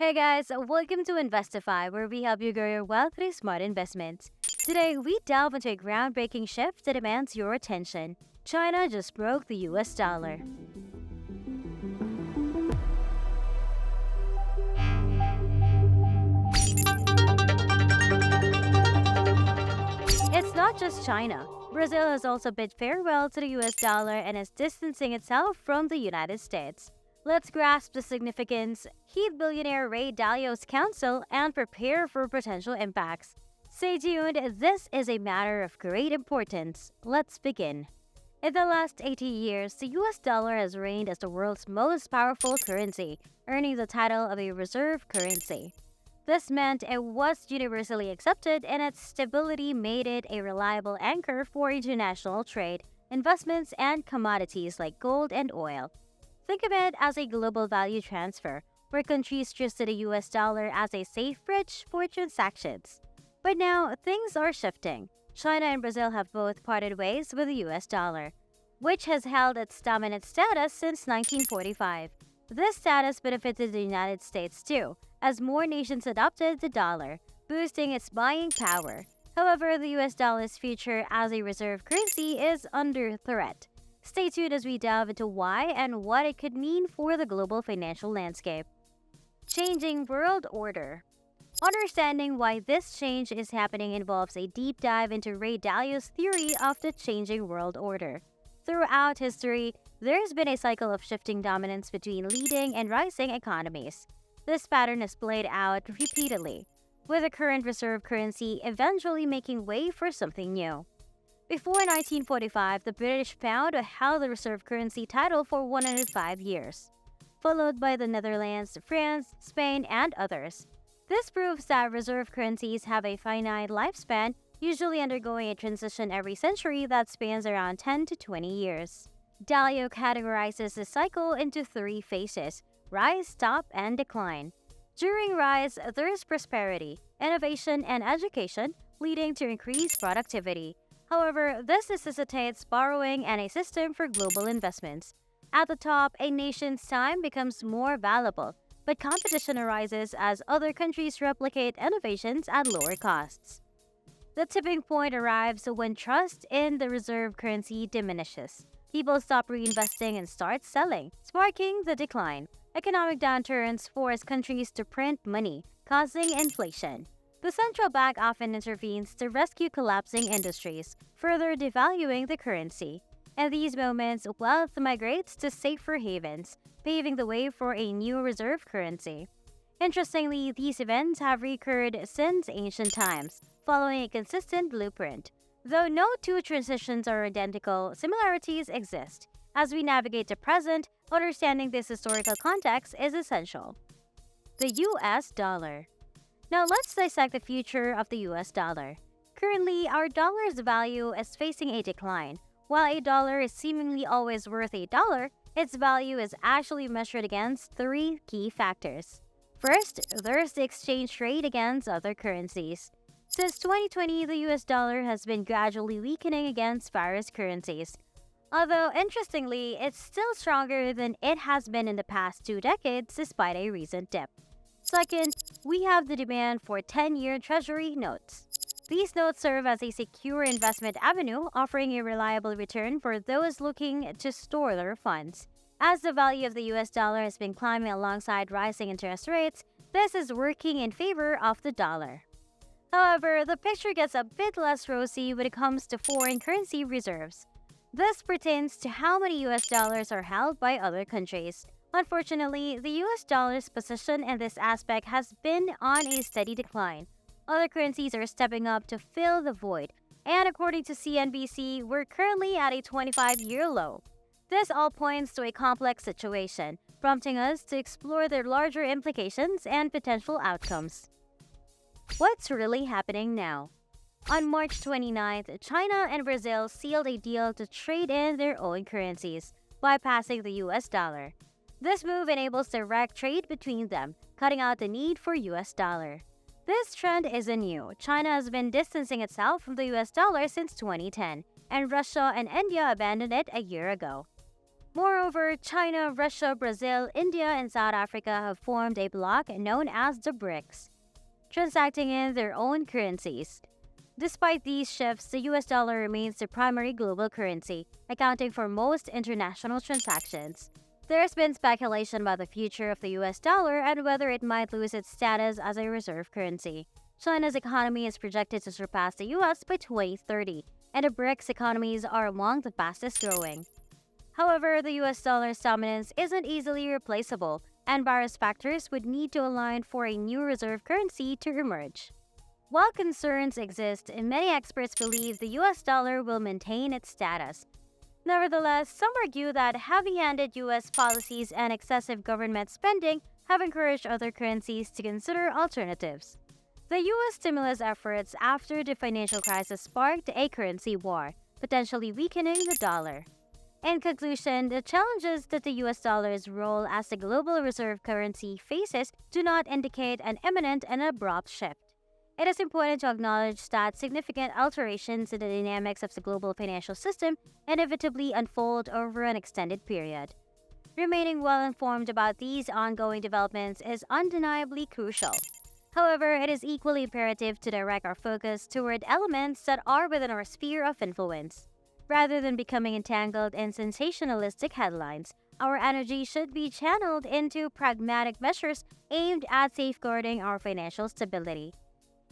Hey guys, welcome to Investify, where we help you grow your wealth through smart investments. Today, we delve into a groundbreaking shift that demands your attention. China just broke the US dollar. It's not just China. Brazil has also bid farewell to the US dollar and is distancing itself from the United States. Let's grasp the significance, heed billionaire Ray Dalio's counsel, and prepare for potential impacts. Stay tuned, this is a matter of great importance. Let's begin. In the last 80 years, the US dollar has reigned as the world's most powerful currency, earning the title of a reserve currency. This meant it was universally accepted, and its stability made it a reliable anchor for international trade, investments, and commodities like gold and oil. Think of it as a global value transfer, where countries trusted the US dollar as a safe bridge for transactions. But now, things are shifting. China and Brazil have both parted ways with the US dollar, which has held its dominant status since 1945. This status benefited the United States too, as more nations adopted the dollar, boosting its buying power. However, the US dollar's future as a reserve currency is under threat. Stay tuned as we delve into why and what it could mean for the global financial landscape. Changing world order. Understanding why this change is happening involves a deep dive into Ray Dalio's theory of the changing world order. Throughout history, there has been a cycle of shifting dominance between leading and rising economies. This pattern is played out repeatedly, with the current reserve currency eventually making way for something new. Before 1945, the British pound held the reserve currency title for 105 years, followed by the Netherlands, France, Spain, and others. This proves that reserve currencies have a finite lifespan, usually undergoing a transition every century that spans around 10 to 20 years. Dalio categorizes the cycle into three phases: rise, stop, and decline. During rise, there is prosperity, innovation, and education, leading to increased productivity. However, this necessitates borrowing and a system for global investments. At the top, a nation's time becomes more valuable, but competition arises as other countries replicate innovations at lower costs. The tipping point arrives when trust in the reserve currency diminishes. People stop reinvesting and start selling, sparking the decline. Economic downturns force countries to print money, causing inflation. The central bank often intervenes to rescue collapsing industries, further devaluing the currency. In these moments, wealth migrates to safer havens, paving the way for a new reserve currency. Interestingly, these events have recurred since ancient times, following a consistent blueprint. Though no two transitions are identical, similarities exist. As we navigate the present, understanding this historical context is essential. The US dollar. Now let's dissect the future of the US dollar. Currently, our dollar's value is facing a decline. While a dollar is seemingly always worth a dollar, its value is actually measured against three key factors. First, there's the exchange rate against other currencies. Since 2020, the US dollar has been gradually weakening against various currencies. Although, interestingly, it's still stronger than it has been in the past 2 decades despite a recent dip. Second, we have the demand for 10-year Treasury notes. These notes serve as a secure investment avenue, offering a reliable return for those looking to store their funds. As the value of the US dollar has been climbing alongside rising interest rates, this is working in favor of the dollar. However, the picture gets a bit less rosy when it comes to foreign currency reserves. This pertains to how many US dollars are held by other countries. Unfortunately, the US dollar's position in this aspect has been on a steady decline. Other currencies are stepping up to fill the void, and according to CNBC, we're currently at a 25-year low. This all points to a complex situation, prompting us to explore their larger implications and potential outcomes. What's really happening now? On March 29th, China and Brazil sealed a deal to trade in their own currencies, bypassing the US dollar. This move enables direct trade between them, cutting out the need for US dollar. This trend isn't new. China has been distancing itself from the US dollar since 2010, and Russia and India abandoned it a year ago. Moreover, China, Russia, Brazil, India, and South Africa have formed a bloc known as the BRICS, transacting in their own currencies. Despite these shifts, the US dollar remains the primary global currency, accounting for most international transactions. There's been speculation about the future of the US dollar and whether it might lose its status as a reserve currency. China's economy is projected to surpass the US by 2030, and the BRICS economies are among the fastest growing. However, the US dollar's dominance isn't easily replaceable, and various factors would need to align for a new reserve currency to emerge. While concerns exist, many experts believe the US dollar will maintain its status. Nevertheless, some argue that heavy-handed US policies and excessive government spending have encouraged other currencies to consider alternatives. The US stimulus efforts after the financial crisis sparked a currency war, potentially weakening the dollar. In conclusion, the challenges that the US dollar's role as the global reserve currency faces do not indicate an imminent and abrupt shift. It is important to acknowledge that significant alterations in the dynamics of the global financial system inevitably unfold over an extended period. Remaining well informed about these ongoing developments is undeniably crucial. However, it is equally imperative to direct our focus toward elements that are within our sphere of influence. Rather than becoming entangled in sensationalistic headlines, our energy should be channeled into pragmatic measures aimed at safeguarding our financial stability.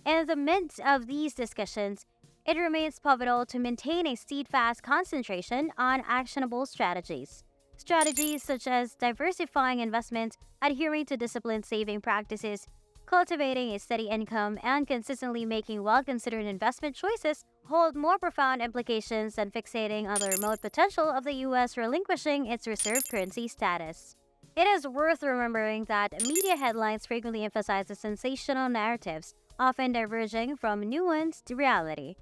In the midst of these discussions, it remains pivotal to maintain a steadfast concentration on actionable strategies. Strategies such as diversifying investments, adhering to disciplined saving practices, cultivating a steady income, and consistently making well-considered investment choices hold more profound implications than fixating on the remote potential of the US relinquishing its reserve currency status. It is worth remembering that media headlines frequently emphasize the sensational narratives, often diverging from nuanced reality.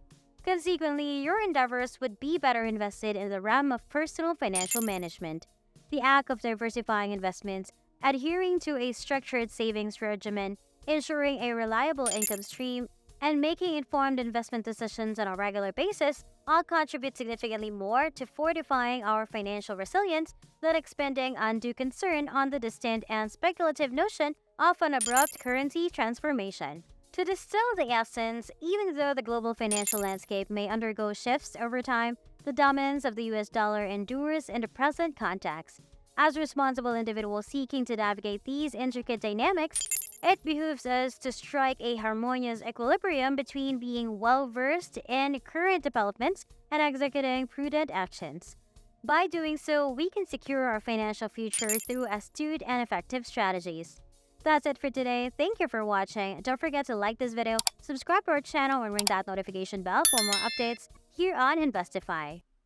Consequently, your endeavors would be better invested in the realm of personal financial management. The act of diversifying investments, adhering to a structured savings regimen, ensuring a reliable income stream, and making informed investment decisions on a regular basis all contribute significantly more to fortifying our financial resilience than expending undue concern on the distant and speculative notion of an abrupt currency transformation. To distill the essence, even though the global financial landscape may undergo shifts over time, the dominance of the US dollar endures in the present context. As responsible individuals seeking to navigate these intricate dynamics, it behooves us to strike a harmonious equilibrium between being well-versed in current developments and executing prudent actions. By doing so, we can secure our financial future through astute and effective strategies. That's it for today. Thank you for watching. Don't forget to like this video, subscribe to our channel, and ring that notification bell for more updates here on Investify.